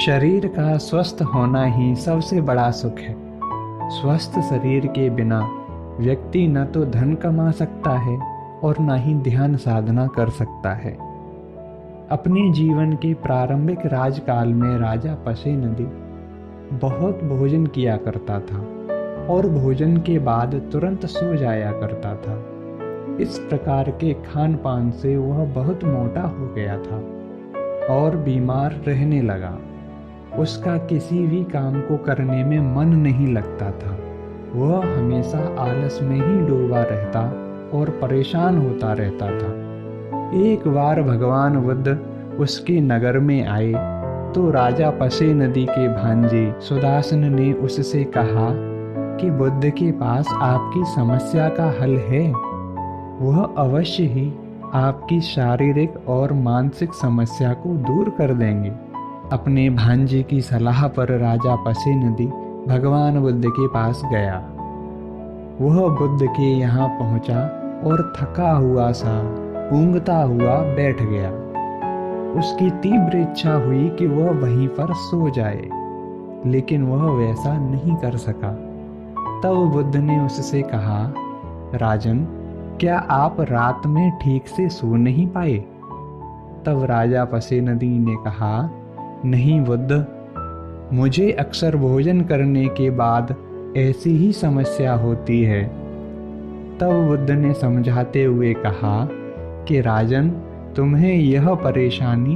शरीर का स्वस्थ होना ही सबसे बड़ा सुख है। स्वस्थ शरीर के बिना व्यक्ति न तो धन कमा सकता है और न ही ध्यान साधना कर सकता है। अपने जीवन के प्रारंभिक राजकाल में राजा पसेनदी बहुत भोजन किया करता था और भोजन के बाद तुरंत सो जाया करता था। इस प्रकार के खान पान से वह बहुत मोटा हो गया था और बीमार रहने लगा। उसका किसी भी काम को करने में मन नहीं लगता था। वह हमेशा आलस में ही डूबा रहता और परेशान होता रहता था। एक बार भगवान बुद्ध उसके नगर में आए तो राजा पसेनदी के भांजे सुदासन ने उससे कहा कि बुद्ध के पास आपकी समस्या का हल है। वह अवश्य ही आपकी शारीरिक और मानसिक समस्या को दूर कर देंगे। अपने भांजे की सलाह पर राजा पसेनदी भगवान बुद्ध के पास गया। वह बुद्ध के यहाँ पहुंचा और थका हुआ सा ऊँघता हुआ बैठ गया। उसकी तीव्र इच्छा हुई कि वह वहीं पर सो जाए, लेकिन वह वैसा नहीं कर सका। तब बुद्ध ने उससे कहा, राजन, क्या आप रात में ठीक से सो नहीं पाए? तब राजा पसेनदी ने कहा, नहीं बुद्ध, मुझे अक्सर भोजन करने के बाद ऐसी ही समस्या होती है। तब बुद्ध ने समझाते हुए कहा कि राजन, तुम्हें यह परेशानी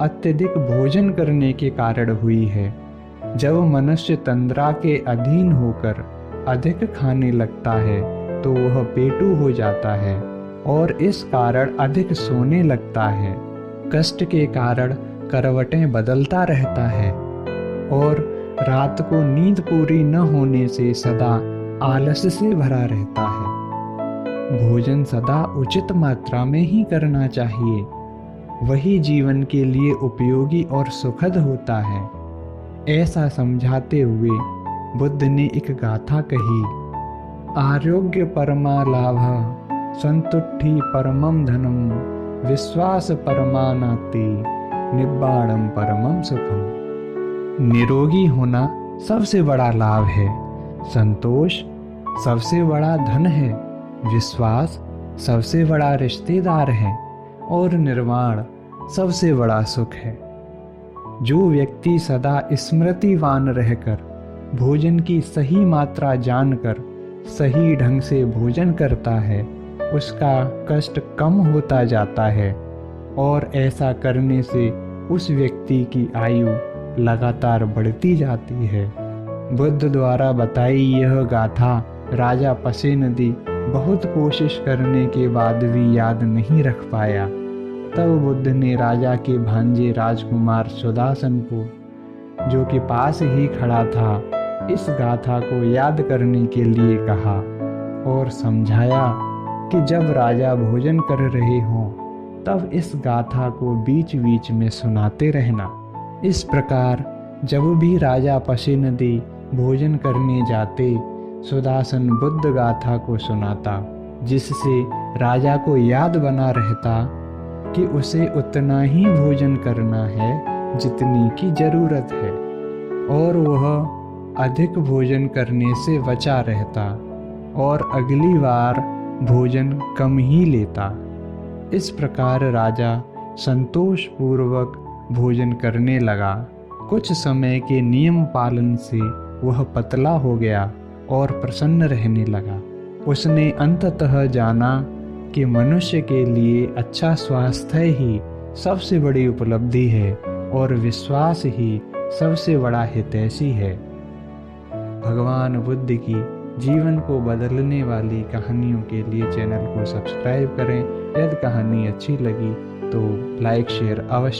अत्यधिक भोजन करने के कारण हुई है। जब मनुष्य तंद्रा के अधीन होकर अधिक खाने लगता है तो वह पेटू हो जाता है और इस कारण अधिक सोने लगता है। कष्ट के कारण करवटें बदलता रहता है और रात को नींद पूरी न होने से सदा आलस से भरा रहता है। भोजन सदा उचित मात्रा में ही करना चाहिए, वही जीवन के लिए उपयोगी और सुखद होता है। ऐसा समझाते हुए बुद्ध ने एक गाथा कही, आरोग्य परमा लाभः संतुष्टि परमं धनम विश्वास परमानाति निब्बाणम परमं सुखम। निरोगी होना सबसे बड़ा लाभ है, संतोष सबसे बड़ा धन है, विश्वास सबसे बड़ा रिश्तेदार है और निर्वाण सबसे बड़ा सुख है। जो व्यक्ति सदा स्मृतिवान रहकर भोजन की सही मात्रा जानकर सही ढंग से भोजन करता है, उसका कष्ट कम होता जाता है और ऐसा करने से उस व्यक्ति की आयु लगातार बढ़ती जाती है। बुद्ध द्वारा बताई यह गाथा राजा पसेनदी बहुत कोशिश करने के बाद भी याद नहीं रख पाया। तब बुद्ध ने राजा के भांजे राजकुमार सुदासन को, जो कि पास ही खड़ा था, इस गाथा को याद करने के लिए कहा और समझाया कि जब राजा भोजन कर रहे हों तब इस गाथा को बीच बीच में सुनाते रहना। इस प्रकार जब भी राजा पसेनदी भोजन करने जाते, सुदासन बुद्ध गाथा को सुनाता, जिससे राजा को याद बना रहता कि उसे उतना ही भोजन करना है जितनी की जरूरत है और वह अधिक भोजन करने से बचा रहता और अगली बार भोजन कम ही लेता। इस प्रकार राजा संतोष पूर्वक भोजन करने लगा। कुछ समय के नियम पालन से वह पतला हो गया और प्रसन्न रहने लगा। उसने अंततः जाना कि मनुष्य के लिए अच्छा स्वास्थ्य ही सबसे बड़ी उपलब्धि है और विश्वास ही सबसे बड़ा हितैषी है। भगवान बुद्ध की जीवन को बदलने वाली कहानियों के लिए चैनल को सब्सक्राइब करें। यदि कहानी अच्छी लगी तो लाइक शेयर अवश्य